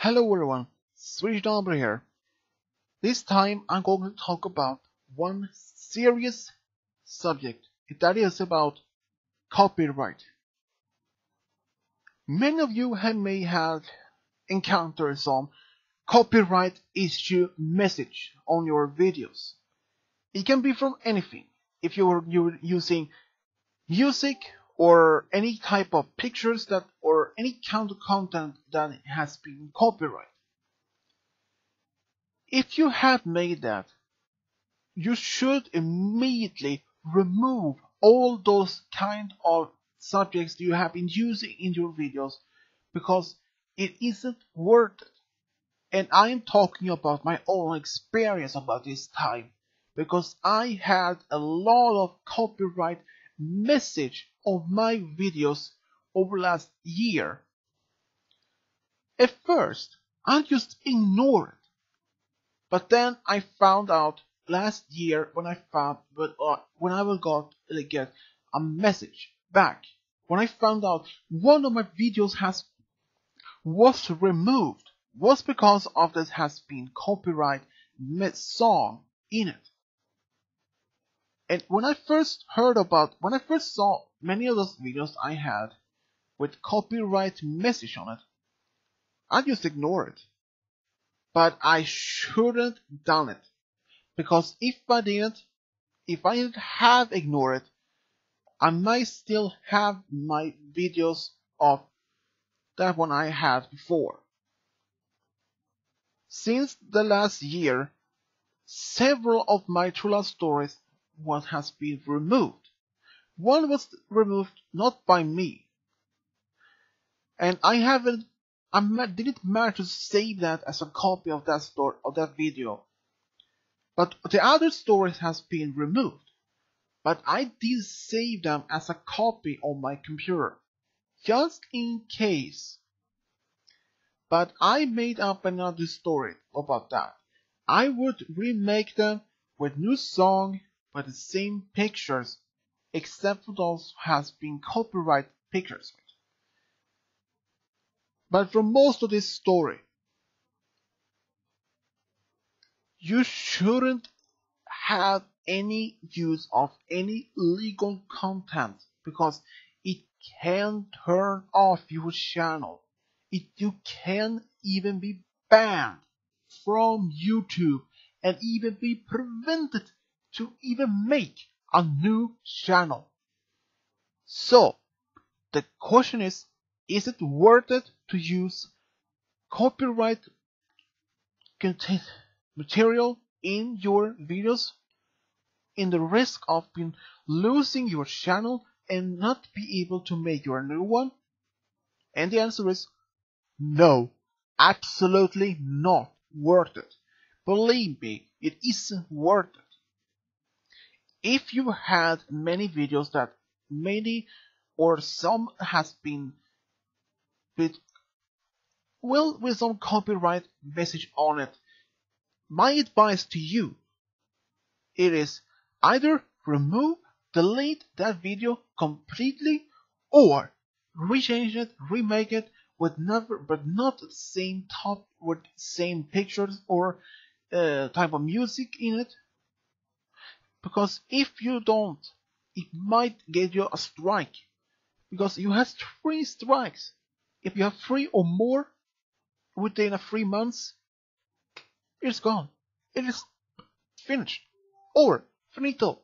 Hello everyone, Swedish Number here. This time I'm going to talk about one serious subject, that is about copyright. Many of you may have encountered some copyright issue message on your videos. It can be from anything. If you're using music or any type of pictures or any kind of content that has been copyrighted. If you have made that, you should immediately remove all those kind of subjects you have been using in your videos because it isn't worth it. And I'm talking about my own experience about this time because I had a lot of copyright message on my videos over last year. At first, I just ignored it. But then I found out last year when I will got get a message back. When I found out one of my videos was removed, was because of this has been copyright song in it. And when I first saw many of those videos I had with copyright message on it, I just ignored it. But I shouldn't done it. Because if I didn't have ignored it, I might still have my videos of that one I had before. Since the last year, several of my True Love stories has been removed. One was removed not by me. And I didn't manage to save that as a copy of that video. But the other stories has been removed. But I did save them as a copy on my computer, just in case. But I made up another story about that. I would remake them with new song, but the same pictures, except for those who has been copyright pictures. But for most of this story, you shouldn't have any use of any legal content because it can turn off your channel. You can even be banned from YouTube and even be prevented to even make a new channel. So the question is it worth it to use copyright content material in your videos in the risk of losing your channel and not be able to make your new one? And the answer is no, absolutely not worth it. Believe me, it isn't worth it. If you had many videos that many or some has been with some copyright message on it, my advice to you, it is either delete that video completely, or rechange it, remake it with not the same with same pictures or type of music in it. Because if you don't, it might get you a strike. Because you have 3 strikes. If you have 3 or more within 3 months, it's gone. It is finished. Or finito.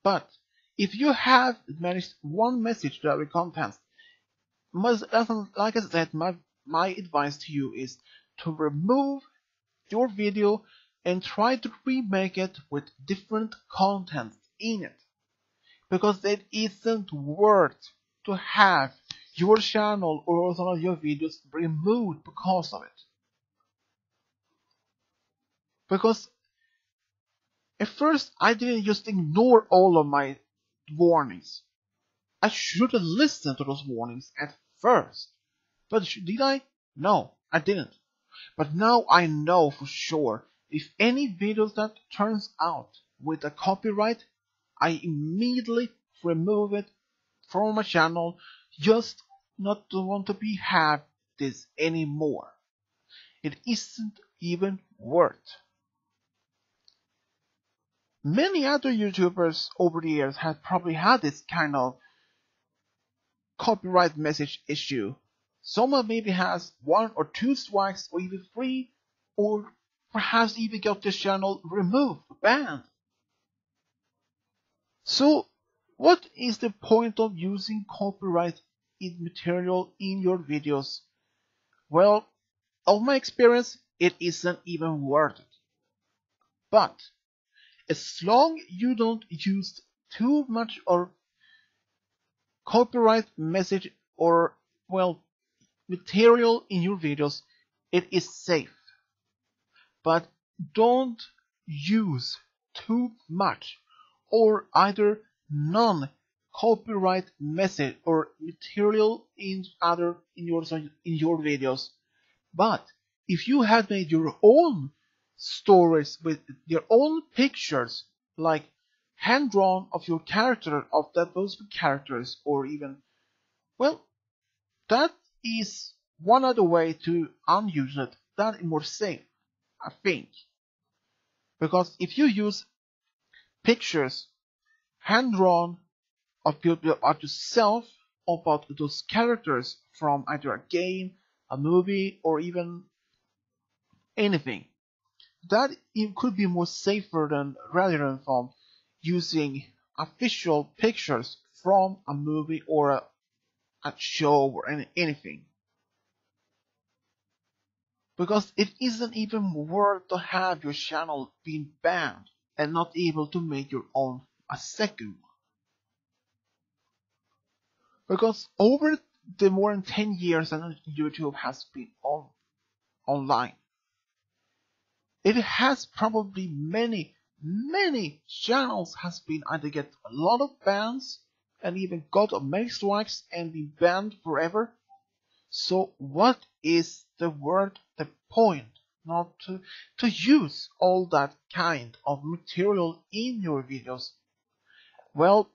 But if you have managed one message to every content, like I said, my advice to you is to remove your video and try to remake it with different content in it. Because it isn't worth to have your channel or some of your videos removed because of it. Because at first I didn't just ignore all of my warnings. I should have listened to those warnings at first. But did I? No, I didn't. But now I know for sure, if any videos that turns out with a copyright, I immediately remove it from my channel, just not to want to be have this anymore. It isn't even worth. Many other YouTubers over the years have probably had this kind of copyright message issue. Someone maybe has 1 or 2 strikes or even 3, or perhaps even got the channel removed, banned. So what is the point of using copyright material in your videos? Well, of my experience, it isn't even worth it. But as long you don't use too much or copyright message or, well, material in your videos, it is safe. But don't use too much or either none copyright message or material in your videos. But if you have made your own stories with your own pictures, like hand drawn of your character, of those characters, or even, well, that is one other way to unuse it. That is more safe, I think. Because if you use pictures hand drawn of yourself, about those characters from either a game, a movie, or even anything, that it could be more safer than rather than from using official pictures from a movie or a show or anything. Because it isn't even worth to have your channel being banned and not able to make your own a second one. Because over the more than 10 years that YouTube has been online, it has probably many channels has been either get a lot of bans and even got many strikes and been banned forever. So what is the point not to use all that kind of material in your videos? Well,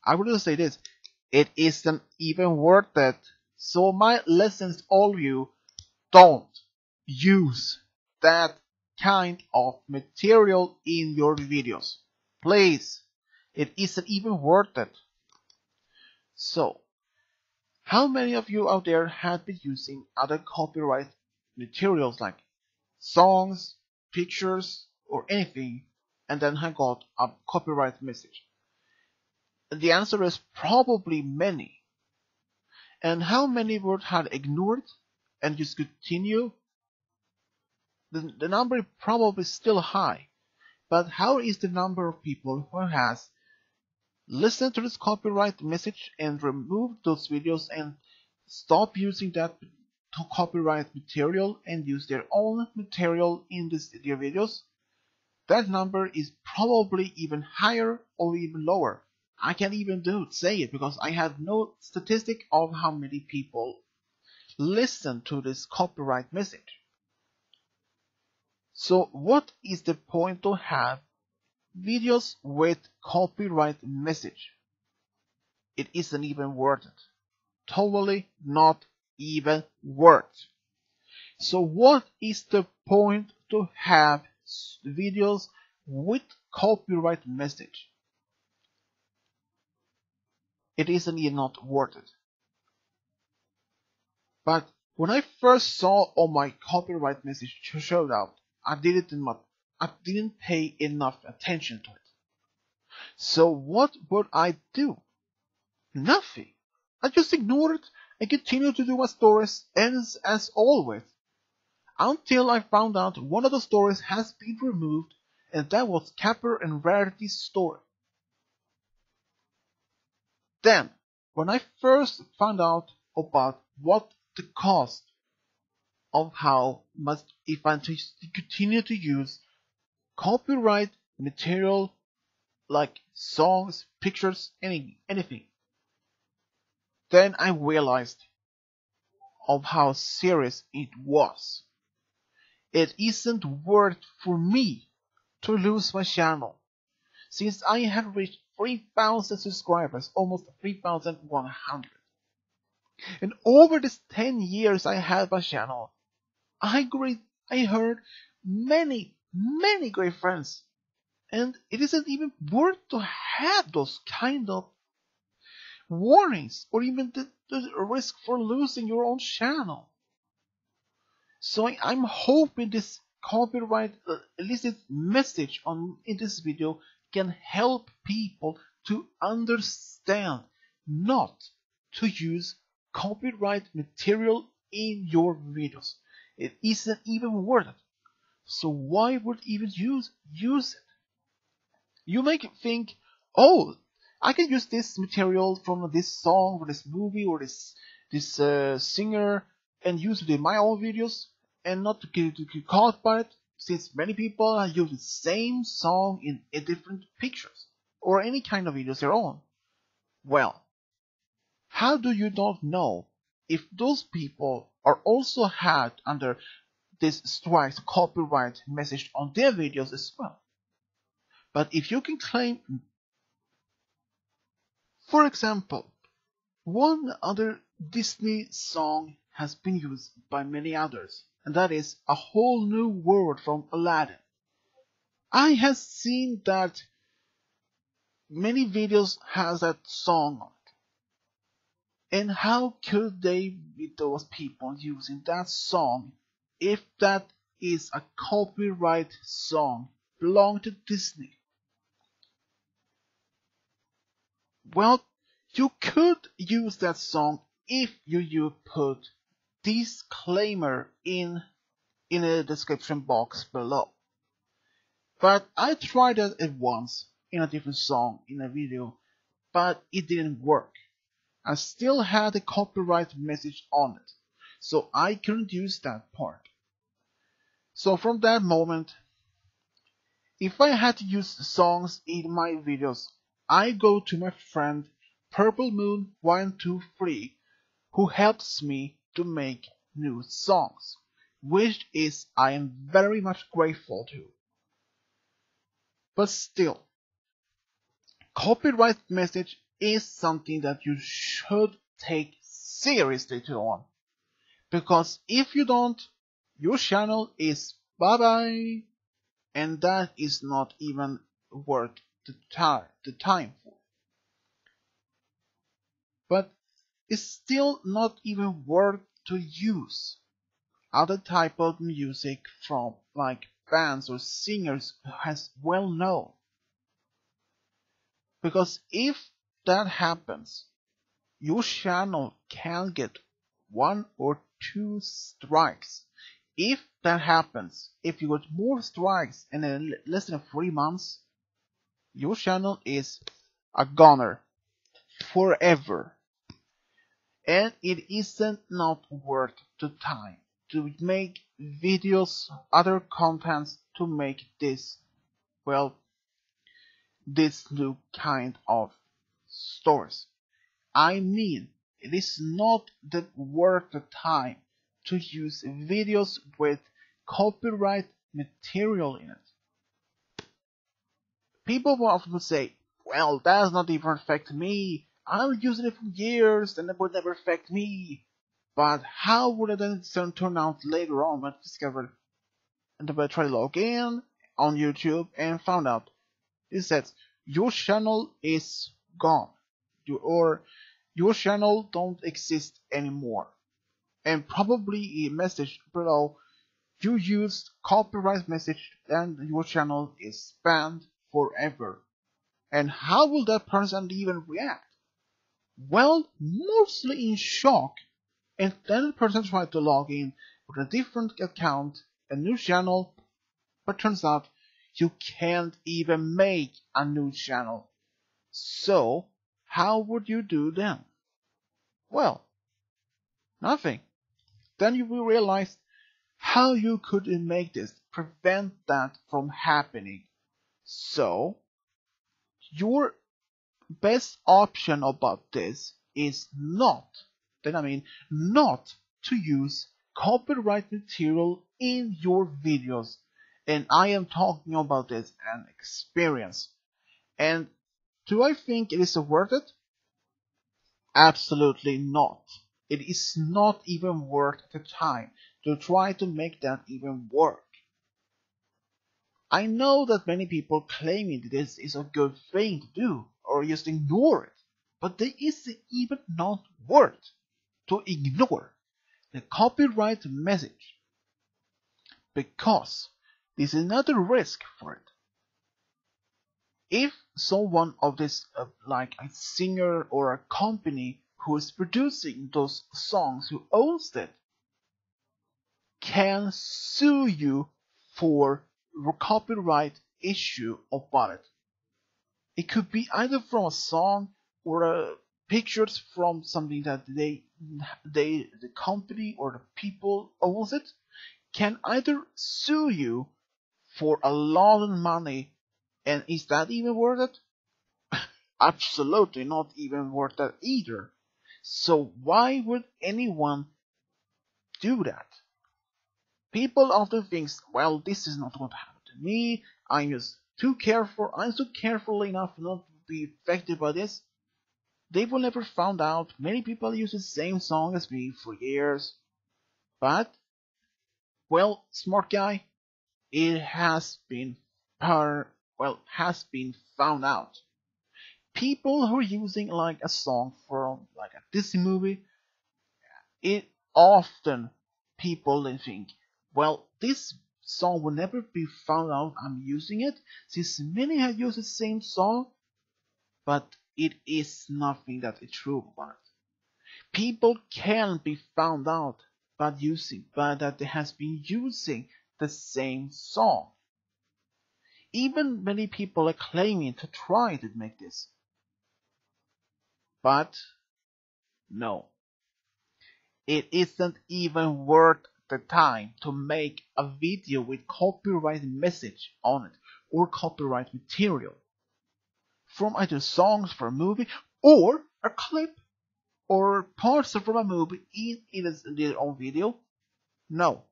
I would say this: it isn't even worth it. So my lessons to all of you: don't use that kind of material in your videos, please. It isn't even worth it. So, how many of you out there have been using other copyright materials like songs, pictures, or anything, and then have got a copyright message? The answer is probably many. And how many would have ignored and just continue? The number is probably still high. But how is the number of people who has listened to this copyright message and removed those videos and stop using that copyright material and use their own material in their videos? That number is probably even higher or even lower. I can't even say it because I have no statistic of how many people listen to this copyright message. So what is the point to have videos with copyright message? It isn't even worth it. Totally not even worth. So what is the point to have videos with copyright message? It isn't even not worth it. But when I first saw all my copyright message showed up, I didn't pay enough attention to it. So what would I do? Nothing. I just ignored it and continued to do my stories as always. Until I found out one of the stories has been removed, and that was Capper and Rarity's story. Then, when I first found out about what the cost of how much if I continue to use copyright material like songs, pictures, anything, then I realized of how serious it was. It isn't worth for me to lose my channel, since I have reached 3,000 subscribers, almost 3,100. And over these 10 years I had my channel, I heard many great friends. And it isn't even worth to have those kind of warnings or even the risk for losing your own channel. So I'm hoping this copyright illicit message in this video can help people to understand not to use copyright material in your videos. It isn't even worth it. So why would even use it? You may think, oh, I can use this material from this song or this movie or this singer and use it in my own videos and not to get caught by it, since many people have used the same song in different pictures or any kind of videos their own. Well, how do you not know if those people are also had under this strikes copyright message on their videos as well? But if you can claim, for example, one other Disney song has been used by many others, and that is A Whole New World from Aladdin. I have seen that many videos has that song on it. And how could they be those people using that song if that is a copyright song belonging to Disney? Well, you could use that song if you put disclaimer in a description box below. But I tried that at once in a different song in a video, but it didn't work. I still had a copyright message on it, so I couldn't use that part. So from that moment, if I had to use songs in my videos, I go to my friend Purple Moon 123, who helps me to make new songs, which is I am very much grateful to. But still, copyright message is something that you should take seriously to on, because if you don't, your channel is bye bye, and that is not even worth the time for. But it's still not even worth to use other type of music from like bands or singers as well known. Because if that happens, your channel can get 1 or 2 strikes. If that happens, if you got more strikes in less than 3 months, your channel is a goner forever. And it isn't not worth the time to make videos, other contents to make this, well, this new kind of stories. I mean, it is not worth the time to use videos with copyright material in it. People will often say, well, that does not even affect me. I'm using it for years and it would never affect me. But how would it then turn out later on when I discovered and then I tried to log in on YouTube and found out it says your channel is gone. Your channel don't exist anymore. And probably a message below, you used copyright message and your channel is banned forever. And how will that person even react? Well, mostly in shock. And then the person tried to log in with a different account, a new channel, but turns out you can't even make a new channel. So, how would you do then? Well, nothing. Then you will realize how you could make this, prevent that from happening. So, your best option about this is not to use copyright material in your videos. And I am talking about this an experience. And do I think it is worth it? Absolutely not. It is not even worth the time to try to make that even work. I know that many people claiming this is a good thing to do or just ignore it, but there is even not worth to ignore the copyright message because there's another risk for it. If someone of this, like a singer or a company who is producing those songs, who owns it, can sue you for copyright issue about it. It could be either from a song or pictures from something that the company or the people owns it, can either sue you for a lot of money, and is that even worth it? Absolutely not even worth that either. So why would anyone do that? People often think, well, this is not going to happen to me. I'm just too careful. I'm so careful enough not to be affected by this. They will never find out. Many people use the same song as me for years. But, well, smart guy, it has been has been found out. People who are using like a song from like a Disney movie, it often people they think, well, this song will never be found out I'm using it, since many have used the same song, but it is nothing that is true about it. People can be found out but that they has been using the same song. Even many people are claiming to try to make this. But no. It isn't even worth the time to make a video with copyright message on it or copyright material from either songs from a movie or a clip or parts from a movie in their own video. No,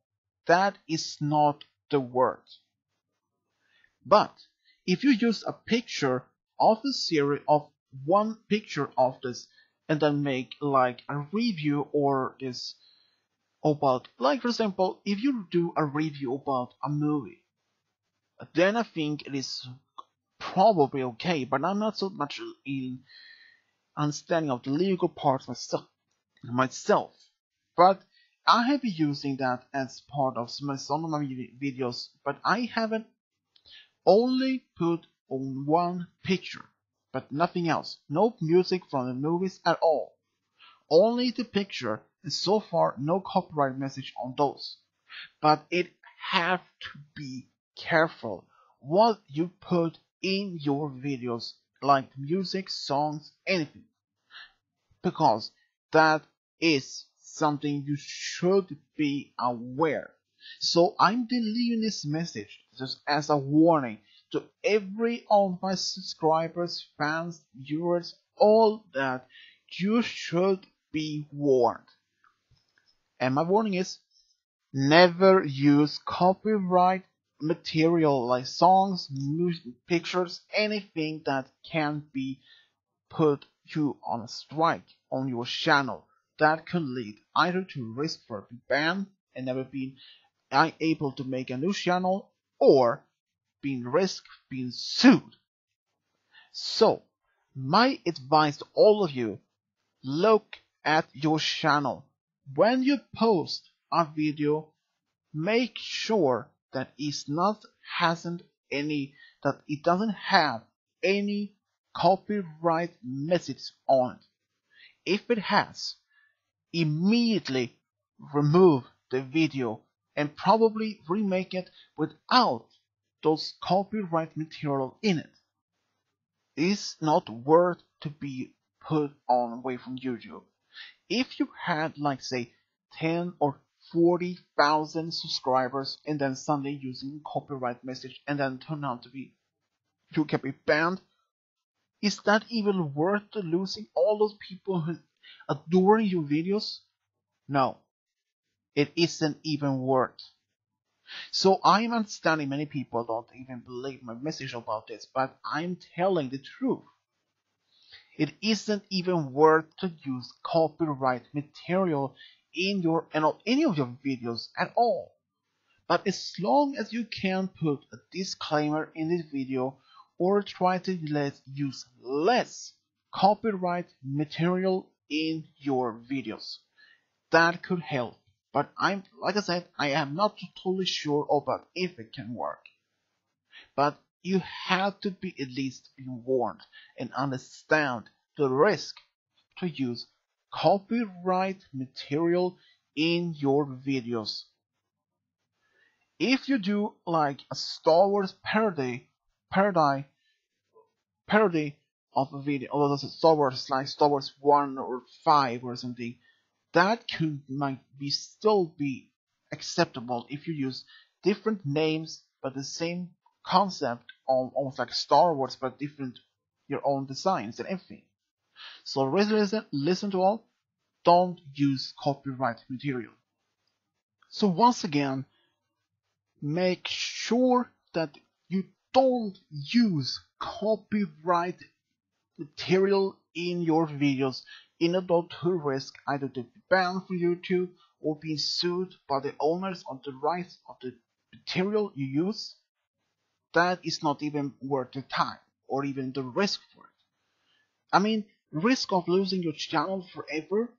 that is not the word. But if you use a picture of a series of one picture of this and then make like a review or this about, like for example, if you do a review about a movie, then I think it is probably okay, but I'm not so much in understanding of the legal parts myself. But I have been using that as part of some of my videos, but I haven't only put on one picture, but nothing else. No music from the movies at all. Only the picture, and so far no copyright message on those. But it have to be careful what you put in your videos, like music, songs, anything, because that is something you should be aware. So I'm deleting this message just as a warning to every of my subscribers, fans, viewers, all that you should be warned. And my warning is, never use copyright material like songs, music, pictures, anything that can be put you on a strike on your channel. That could lead either to risk for being banned and never being able to make a new channel, or being risk being sued. So, my advice to all of you, look at your channel. When you post a video, make sure that it doesn't have any copyright message on it. If it has, immediately remove the video and probably remake it without those copyright material in it. It's not worth to be put on away from YouTube. If you had like say 10 or 40,000 subscribers and then suddenly using copyright message and then turn out to be you can be banned, is that even worth losing all those people who adoring your videos? No, it isn't even worth. So I'm understanding many people don't even believe my message about this, but I'm telling the truth. It isn't even worth to use copyright material in any of your videos at all. But as long as you can put a disclaimer in this video or try to use less copyright material in your videos, that could help. But like I said, I am not totally sure about if it can work. But you have to be at least be warned and understand the risk to use copyright material in your videos. If you do like a Star Wars parody of a video, or Star Wars like Star Wars 1 or 5 or something, that might still be acceptable if you use different names but the same concept, almost like Star Wars but different your own designs and everything. So listen to all. Don't use copyright material. So once again, make sure that you don't use copyright material in your videos in order to risk either to be banned from YouTube or being sued by the owners of the rights of the material you use. That is not even worth the time or even the risk for it. I mean, risk of losing your channel forever,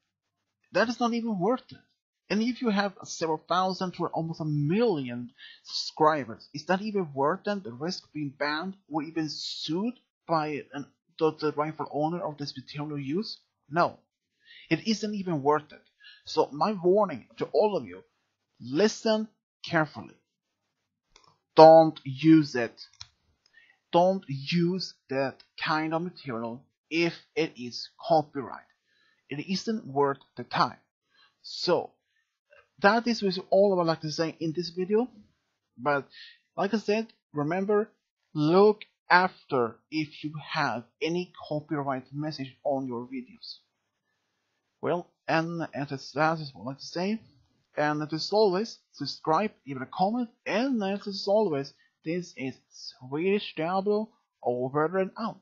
that is not even worth it. And if you have several thousand or almost a million subscribers, is that even worth it, the risk of being banned or even sued by the rightful owner of this material use? No, it isn't even worth it. So my warning to all of you, listen carefully. Don't use it. Don't use that kind of material if it is copyright. It isn't worth the time. So that is all I would like to say in this video. But like I said, remember, look after if you have any copyright message on your videos. Well, and that is what I like to say. And as always, subscribe, leave a comment, and as always, this is Swedish Diablo over and out.